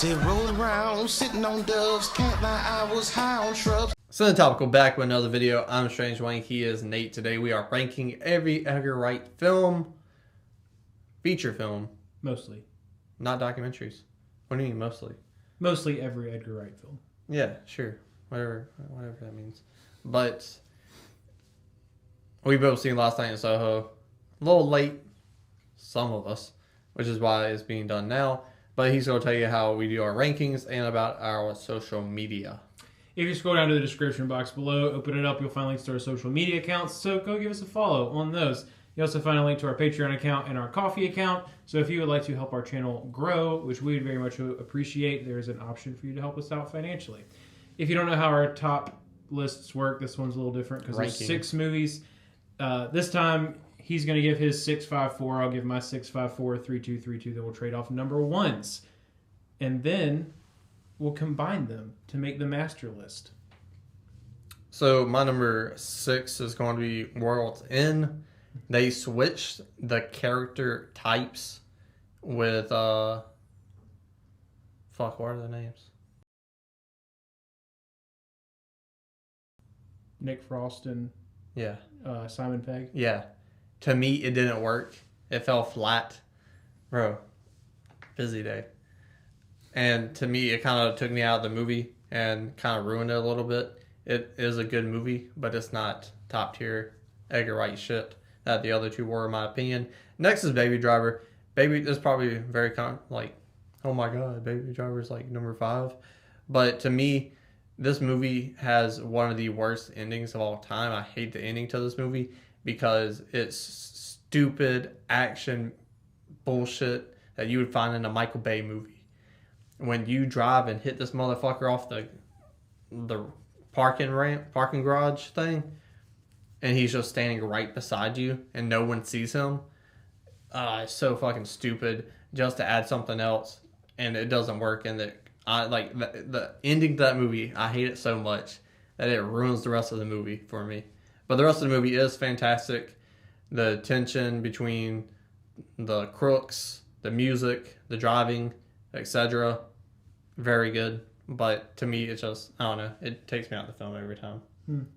Say rolling around, sitting on doves, can't lie, I was high on shrubs. Cinematopical back with another video. I'm Strange Wang. He is Nate. Today we are ranking every Edgar Wright film, feature film. Mostly. Not documentaries. What do you mean mostly? Mostly every Edgar Wright film. Yeah, sure. Whatever that means. But we both seen Last Night in Soho. A little late, some of us, which is why it's being done now. But he's going to tell you how we do our rankings and about our social media. If you scroll down to the description box below, open it up, you'll find links to our social media accounts. So go give us a follow on those. You also find a link to our Patreon account and our Coffee account. So if you would like to help our channel grow, which we would very much appreciate, there's an option for you to help us out financially. If you don't know how our top lists work, this one's a little different because there's 6 movies. This time, he's going to give his 654. I'll give my 654, 3232. Then we'll trade off number ones. And then we'll combine them to make the master list. So my number 6 is going to be World's End. They switched the character types with what are their names? Nick Frost and Simon Pegg. Yeah. To me, it didn't work. It fell flat. Bro, busy day. And to me, it kind of took me out of the movie and kind of ruined it a little bit. It is a good movie, but it's not top tier Edgar Wright shit that the other two were, in my opinion. Next is Baby Driver. Baby is probably very oh my god, Baby Driver is like number 5. But to me, this movie has one of the worst endings of all time. I hate the ending to this movie because it's stupid action bullshit that you would find in a Michael Bay movie. When you drive and hit this motherfucker off the parking garage thing, and he's just standing right beside you and no one sees him. It's so fucking stupid just to add something else, and it doesn't work. And the ending to that movie, I hate it so much that it ruins the rest of the movie for me. But the rest of the movie is fantastic. The tension between the crooks, the music, the driving, etc. Very good. But to me, it's just, I don't know, it takes me out of the film every time.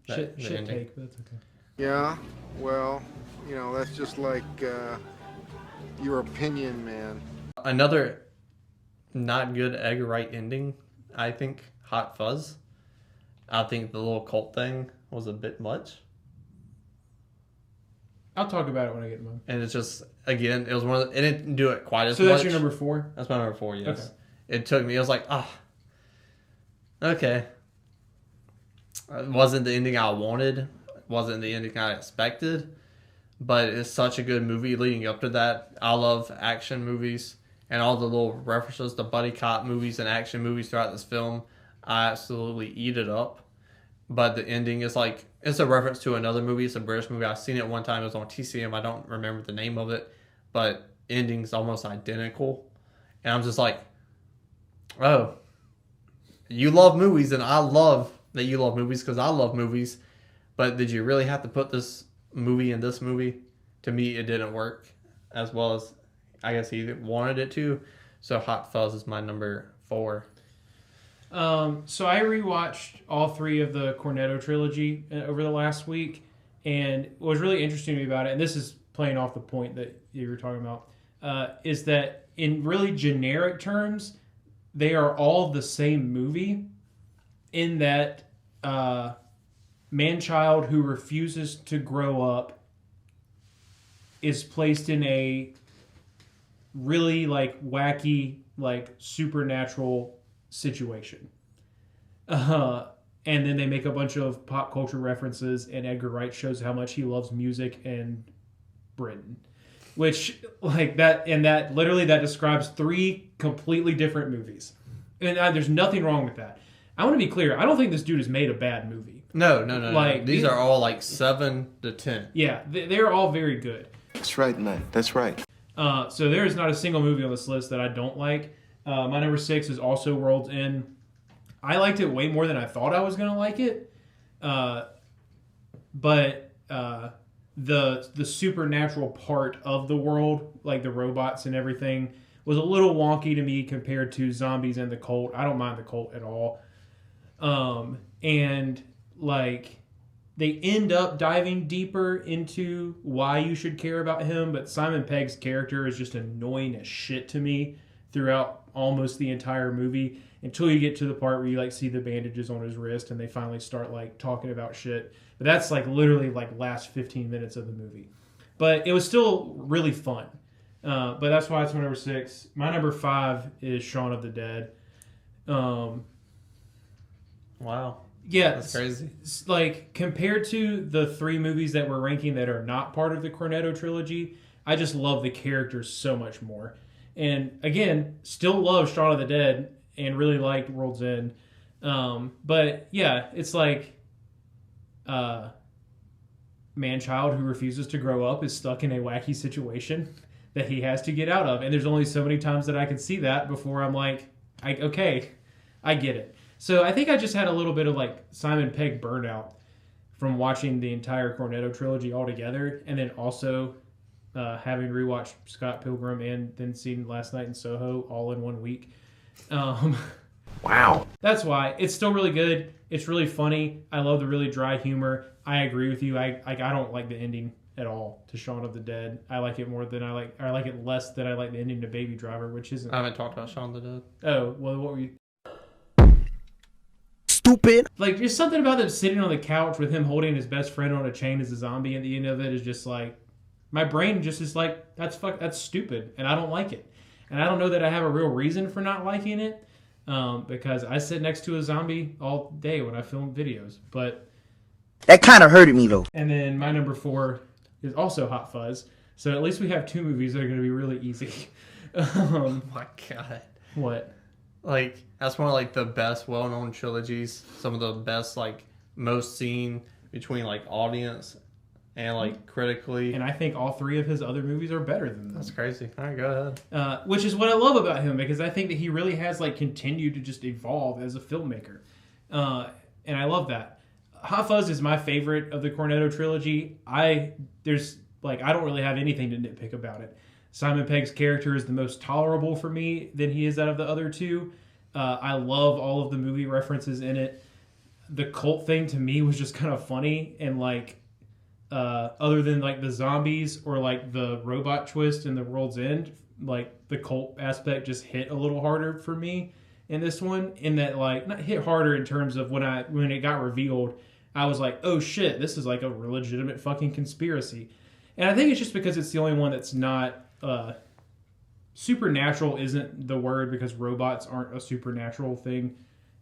Shit take, but that's okay. Yeah, well, that's just like your opinion, man. Another not good Edgar Wright ending, I think, Hot Fuzz. I think the little cult thing was a bit much. I'll talk about it when I get mine. And it's just, again, it was one of the, it didn't do it quite as much. So that's your number 4? That's my number 4, yes. Okay. It took me, it was like, okay. It wasn't the ending I wanted. Wasn't the ending I expected, but it's such a good movie leading up to that. I love action movies and all the little references to buddy cop movies and action movies throughout this film. I absolutely eat it up. But the ending is like, it's a reference to another movie. It's a British movie. I've seen it one time. It was on TCM. I don't remember the name of it, but ending's almost identical. And I'm just like, oh, you love movies, and I love that you love movies because I love movies. But did you really have to put this movie in this movie? To me, it didn't work as well as I guess he wanted it to. So Hot Fuzz is my number 4. So I rewatched all 3 of the Cornetto trilogy over the last week. And what was really interesting to me about it, and this is playing off the point that you were talking about, is that in really generic terms, they are all the same movie in that man-child who refuses to grow up is placed in a really wacky, supernatural situation. And then they make a bunch of pop culture references, and Edgar Wright shows how much he loves music and Britain. Which, that describes 3 completely different movies. And there's nothing wrong with that. I want to be clear. I don't think this dude has made a bad movie. No. These are all 7 to 10. Yeah, they're all very good. That's right, man. That's right. So there is not a single movie on this list that I don't like. My number 6 is also World's End. I liked it way more than I thought I was going to like it. But the supernatural part of the world, like the robots and everything, was a little wonky to me compared to Zombies and the Cult. I don't mind the Cult at all. And like they end up diving deeper into why you should care about him, but Simon Pegg's character is just annoying as shit to me throughout almost the entire movie until you get to the part where you like see the bandages on his wrist and they finally start like talking about shit. But that's like literally like last 15 minutes of the movie. But it was still really fun. But that's why it's my number 6. My number 5 is Shaun of the Dead. Wow. Yeah, That's crazy. Like compared to the 3 movies that we're ranking that are not part of the Cornetto trilogy, I just love the characters so much more. And again, still love Shaun of the Dead and really liked World's End. But yeah, it's like man-child who refuses to grow up is stuck in a wacky situation that he has to get out of. And there's only so many times that I can see that before I'm like, okay, I get it. So I think I just had a little bit of like Simon Pegg burnout from watching the entire Cornetto trilogy altogether, and then also having rewatched Scott Pilgrim and then seen Last Night in Soho all in 1 week. Wow. That's why it's still really good. It's really funny. I love the really dry humor. I agree with you. I don't like the ending at all to Shaun of the Dead. I like it more than I like it less than I like the ending to Baby Driver, which isn't. I haven't talked about Shaun of the Dead. Oh well, what were you? Stupid. Like, there's something about them sitting on the couch with him holding his best friend on a chain as a zombie at the end of it is just like, my brain just is like, that's stupid, and I don't like it. And I don't know that I have a real reason for not liking it, because I sit next to a zombie all day when I film videos. But That kind of hurted me though. and then my number 4 is also Hot Fuzz. So at least we have 2 movies that are going to be really easy. Oh my god. What? Like, that's one of like the best well-known trilogies. Some of the best, like, most seen between like audience and like critically. And I think all 3 of his other movies are better than this. That's crazy. All right, go ahead. Which is what I love about him, because I think that he really has like continued to just evolve as a filmmaker, and I love that. Hot Fuzz is my favorite of the Cornetto trilogy. I don't really have anything to nitpick about it. Simon Pegg's character is the most tolerable for me than he is out of the other 2. I love all of the movie references in it. The cult thing to me was just kind of funny, and like other than like the zombies or like the robot twist in the World's End, like the cult aspect just hit a little harder for me in this one. In that, like, not hit harder in terms of when it got revealed, I was like, oh shit, this is like a legitimate fucking conspiracy. And I think it's just because it's the only one that's not supernatural isn't the word, because robots aren't a supernatural thing,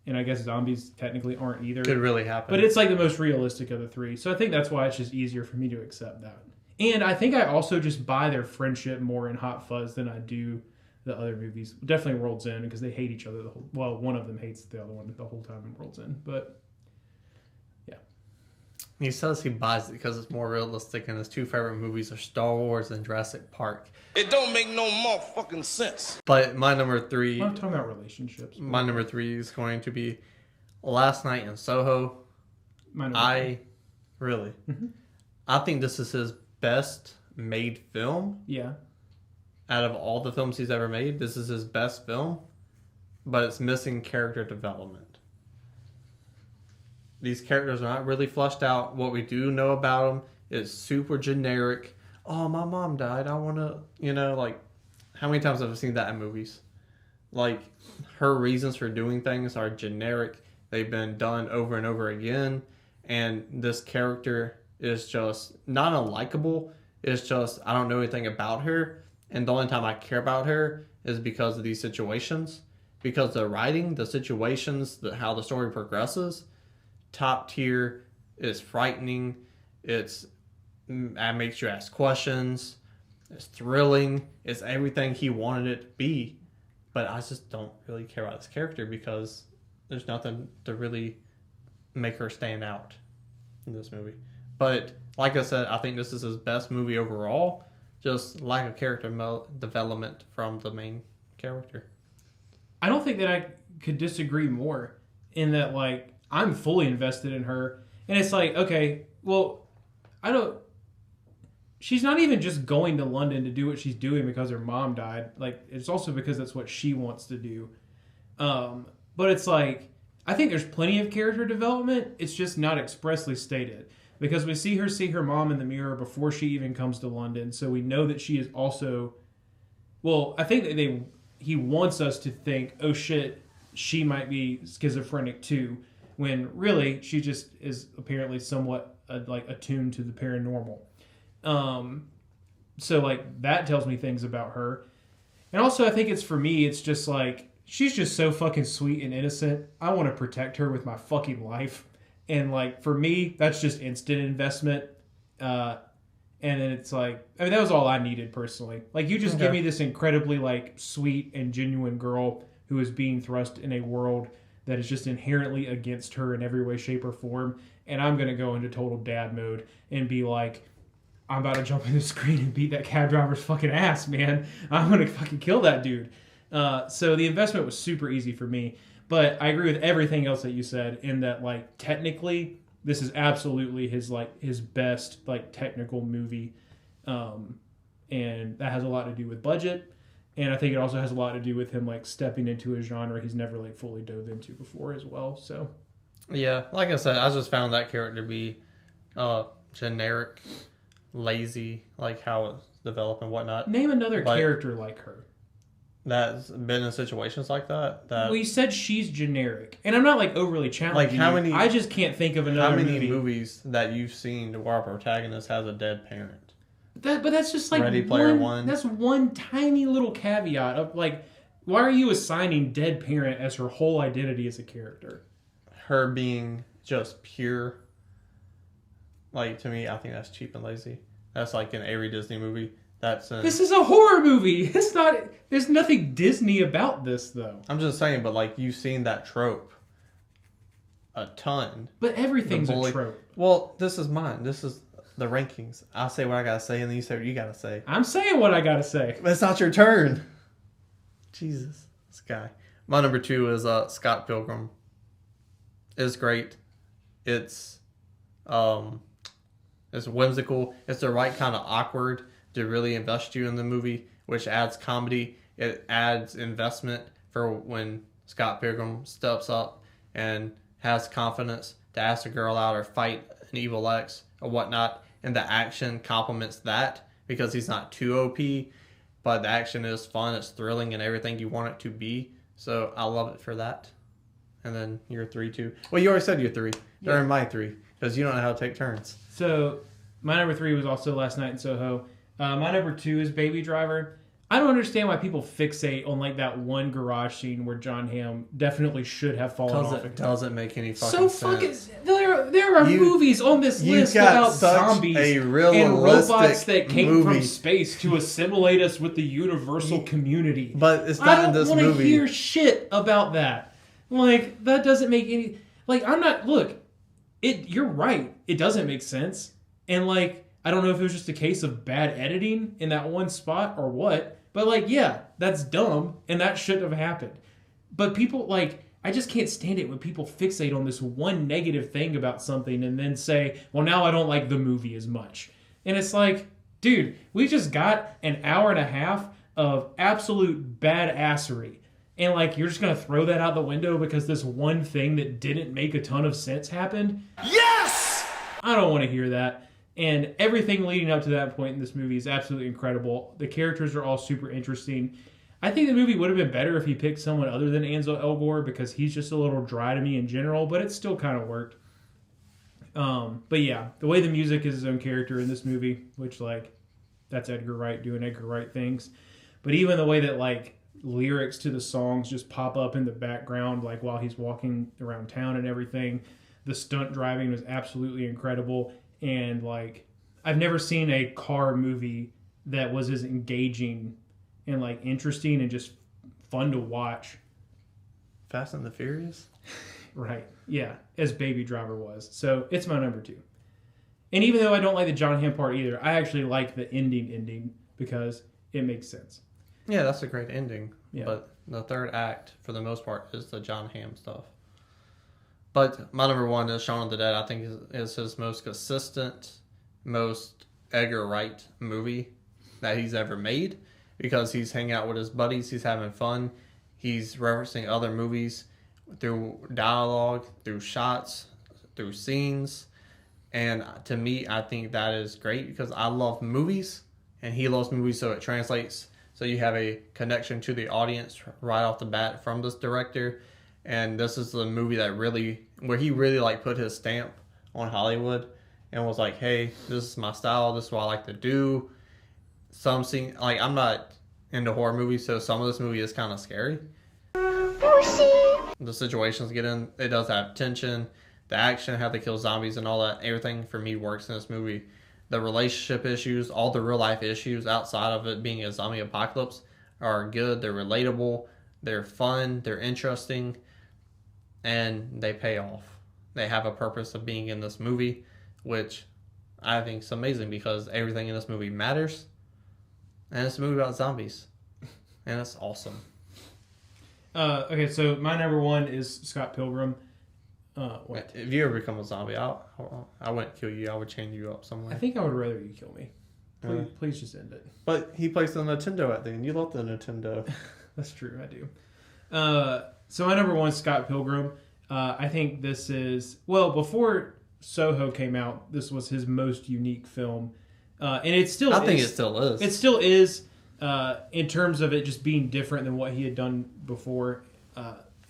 and I guess zombies technically aren't either. Could really happen. But it's like the most realistic of the 3. So I think that's why it's just easier for me to accept that. And I think I also just buy their friendship more in Hot Fuzz than I do the other movies. Definitely World's End, because they hate each other one of them hates the other one the whole time in World's End. But yeah. He says he buys it because it's more realistic, and his 2 favorite movies are Star Wars and Jurassic Park. It don't make no motherfucking sense. But my number 3... I'm talking about relationships. My number 3 is going to be Last Night in Soho. Really? Mm-hmm. I think this is his best made film. Yeah. Out of all the films he's ever made, this is his best film. But it's missing character development. These characters are not really fleshed out. What we do know about them is super generic. Oh, my mom died. I want to, like, how many times have I seen that in movies? Like, her reasons for doing things are generic. They've been done over and over again. And this character is just not unlikable. It's just, I don't know anything about her. And the only time I care about her is because of these situations. Because the writing, the situations, how the story progresses, top tier, is frightening. It makes you ask questions. It's thrilling. It's everything he wanted it to be. But I just don't really care about this character because there's nothing to really make her stand out in this movie. But like I said, I think this is his best movie overall. Just lack of character development from the main character. I don't think that I could disagree more in that, like, I'm fully invested in her. And it's like, okay, well, she's not even just going to London to do what she's doing because her mom died. Like, it's also because that's what she wants to do. But it's like, I think there's plenty of character development. It's just not expressly stated. Because we see her mom in the mirror before she even comes to London. So we know that she is also... Well, I think that he wants us to think, oh shit, she might be schizophrenic too. When really, she just is apparently somewhat attuned to the paranormal. So like that tells me things about her. And also I think it's just like, she's just so fucking sweet and innocent. I want to protect her with my fucking life. And like, for me, that's just instant investment. And then it's like, I mean, that was all I needed personally. Like, you just give me this incredibly like sweet and genuine girl who is being thrust in a world that is just inherently against her in every way, shape, or form. And I'm going to go into total dad mode and be like, I'm about to jump in the screen and beat that cab driver's fucking ass, man. I'm going to fucking kill that dude. So the investment was super easy for me. But I agree with everything else that you said in that, like, technically, this is absolutely his best, like, technical movie. And that has a lot to do with budget. And I think it also has a lot to do with him, like, stepping into a genre he's never, like, fully dove into before as well. So, yeah, like I said, I just found that character to be generic, lazy, like how it's developed and whatnot. Name another character like her that's been in situations like that. Well, you said she's generic, and I'm not like overly challenging. Like how many? I just can't think of another. How many movie. movies that you've seen where our protagonist has a dead parent? But that's just like Ready Player One. That's one tiny little caveat of like, why are you assigning dead parent as her whole identity as a character? Her being just pure. Like, to me, I think that's cheap and lazy. That's like in every Disney movie. This is a horror movie. It's not. There's nothing Disney about this, though. I'm just saying, but like you've seen that trope a ton. But everything's a trope. Well, this is mine. This is the rankings. I'll say what I gotta say, and then you say what you gotta say. I'm saying what I gotta say. But it's not your turn. Jesus, this guy. My number 2 is Scott Pilgrim. It's great. It's whimsical. It's the right kind of awkward to really invest you in the movie, which adds comedy. It adds investment for when Scott Pilgrim steps up and has confidence to ask a girl out or fight an evil ex or whatnot. And the action complements that because he's not too OP, but the action is fun, it's thrilling, and everything you want it to be. So I love it for that. And then your 3 too. Well, you already said your 3. They're in my 3 because you don't know how to take turns. So my number 3 was also Last Night in Soho. My number 2 is Baby Driver. I don't understand why people fixate on like that one garage scene where John Hamm definitely should have fallen off. It doesn't make any fucking sense. There are movies on this list about zombies and robots that came from space to assimilate us with the universal community. But it's not in this movie. I don't want to hear shit about that. Like, that doesn't make any... Like, I'm not... Look, you're right. It doesn't make sense. And like... I don't know if it was just a case of bad editing in that one spot or what, but like, yeah, that's dumb and that shouldn't have happened. But people like, I just can't stand it when people fixate on this one negative thing about something and then say, well, now I don't like the movie as much. And it's like, dude, we just got an hour and a half of absolute badassery. And like, you're just going to throw that out the window because this one thing that didn't make a ton of sense happened? Yes! I don't want to hear that. And everything leading up to that point in this movie is absolutely incredible. The characters are all super interesting. I think the movie would have been better if he picked someone other than Ansel Elgort because he's just a little dry to me in general, but it still kind of worked. But yeah, the way the music is his own character in this movie, which like, that's Edgar Wright doing Edgar Wright things. But even the way that like lyrics to the songs just pop up in the background, like while he's walking around town and everything, the stunt driving was absolutely incredible. And, like, I've never seen a car movie that was as engaging and, like, interesting and just fun to watch. Fast and the Furious? Right. Yeah. As Baby Driver was. So, it's my number 2. And even though I don't like the John Hamm part either, I actually like the ending because it makes sense. Yeah, that's a great ending. Yeah. But the third act, for the most part, is the John Hamm stuff. But my number 1 is Shaun of the Dead. I think is his most consistent, most Edgar Wright movie that he's ever made, because he's hanging out with his buddies, he's having fun, he's referencing other movies through dialogue, through shots, through scenes. And to me, I think that is great because I love movies and he loves movies, so it translates. So you have a connection to the audience right off the bat from this director. And this is the movie that where he really like put his stamp on Hollywood and was like, hey, this is my style, this is what I like to do. Some scene, like, I'm not into horror movies, so some of this movie is kind of scary. The situations get in, it does have tension. The action, how they kill zombies and all that, everything for me works in this movie. The relationship issues, all the real life issues outside of it being a zombie apocalypse are good. They're relatable, they're fun, they're interesting, and they pay off. They have a purpose of being in this movie, which I think is amazing because everything in this movie matters. And it's a movie about zombies. And it's awesome. Okay, so my number one is Scott Pilgrim. What? If you ever become a zombie, I wouldn't kill you. I would chain you up somewhere. I think I would rather you kill me. Please just end it. But he plays the Nintendo at the end. You love the Nintendo. That's true, I do. So my number one is Scott Pilgrim. I think this is, well, before Soho came out, this was his most unique film. And it still I think it still is. It still is, in terms of it just being different than what he had done before.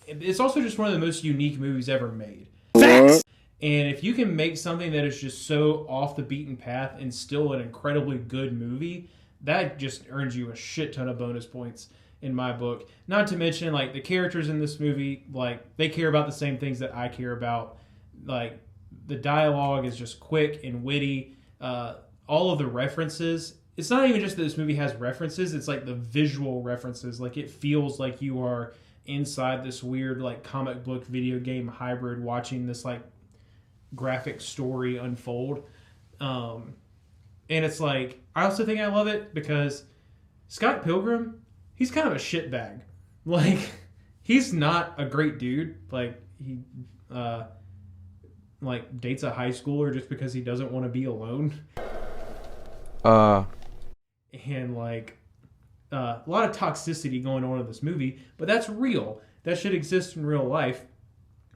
It's also just one of the most unique movies ever made. Facts! And if you can make something that is just so off the beaten path and still an incredibly good movie, that just earns you a shit ton of bonus points in my book. Not to mention, like, the characters in this movie, like, they care about the same things that I care about. Like, the dialogue is just quick and witty. All of the references, it's not even just that this movie has references, it's like the visual references. Like, it feels like you are inside this weird, like, comic book video game hybrid watching this, like, graphic story unfold. And it's like, I also think I love it because Scott Pilgrim, he's kind of a shitbag. Like, he's not a great dude. Like, he like dates a high schooler just because he doesn't want to be alone. And like a lot of toxicity going on in this movie, but that's real. That should exist in real life.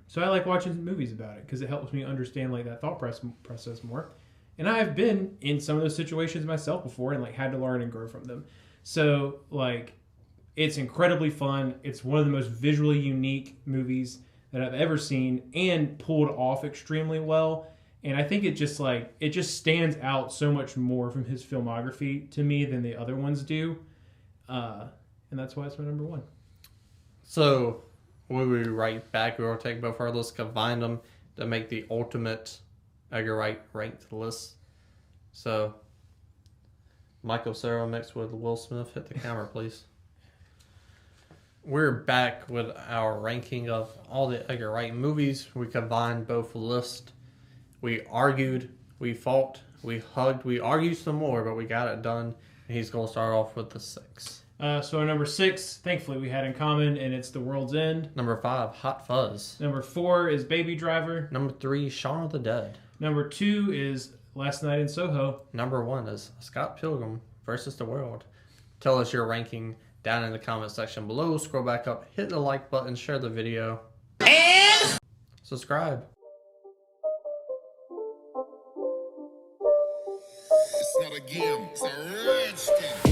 So I like watching movies about it because it helps me understand like that thought process more. And I've been in some of those situations myself before and like had to learn and grow from them. So like, it's incredibly fun. It's one of the most visually unique movies that I've ever seen and pulled off extremely well. And I think it just stands out so much more from his filmography to me than the other ones do. And that's why it's my number one. So when we write back, we will take both our lists, combine them to make the ultimate Edgar Wright ranked list. So Michael Cera mixed with Will Smith. Hit the camera, please. We're back with our ranking of all the Edgar Wright movies. We combined both lists. We argued, we fought, we hugged, we argued some more, but we got it done. And he's going to start off with the 6. So our number 6, thankfully we had in common, and it's The World's End. Number 5, Hot Fuzz. Number 4 is Baby Driver. Number 3, Shaun of the Dead. Number 2 is Last Night in Soho. Number 1 is Scott Pilgrim versus the World. Tell us your ranking down in the comment section below. Scroll back up, hit the like button, share the video, and subscribe. It's not a game, it's a rich thing.